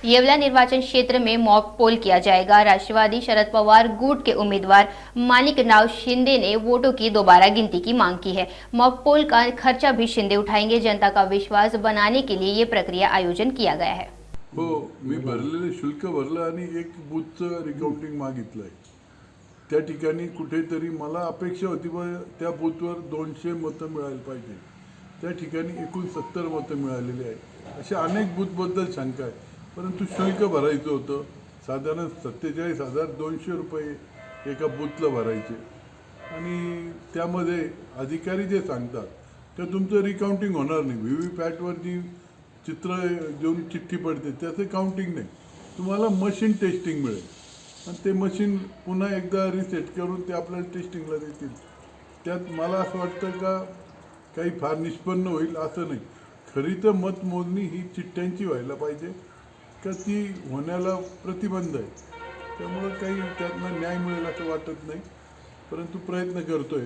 येवला निर्वाचन क्षेत्र में मॉक पोल किया जाएगा। राष्ट्रवादी शरद पवार गुट के उम्मीदवार माणिकराव शिंदे ने वोटों की दोबारा गिनती की मांग की है। मॉक पोल का खर्चा भी शिंदे उठाएंगे। जनता का विश्वास बनाने के लिए ये प्रक्रिया आयोजन किया गया है। हो, मी भरलेले शुल्क भरलं आणि एक बूथचं रिकाउंटिंग मागितलंय। त्या ठिकाणी कुठेतरी मला अपेक्षा होती त्या बूथवर 200 मतं मिळाली पाहिजे, त्या ठिकाणी एकूण 70 मतं मिळालेली आहेत। अशा अनेक बूथबद्दल शंका आहे, परंतु शुल्क भरायचं होतं साधारण 47,200 रुपये एका बूथला भरायचे आणि त्यामध्ये अधिकारी जे सांगतात ते तुमचं रिकाउंटिंग होणार नाही। व्हीव्हीपॅटवर जी चित्र देऊन चिठ्ठी पडते त्याचं काउंटिंग नाही, तुम्हाला मशीन टेस्टिंग मिळेल आणि ते मशीन पुन्हा एकदा रिसेट करून ते आपल्याला टेस्टिंगला देतील। त्यात मला असं वाटतं का काही फार निष्पन्न होईल असं नाही। खरी तर मतमोजणी ही चिठ्ठ्यांची व्हायला पाहिजे का ती होण्याला प्रतिबंध आहे, त्यामुळे काही त्यातनं न्याय मिळेल असं वाटत नाही, परंतु प्रयत्न करतोय।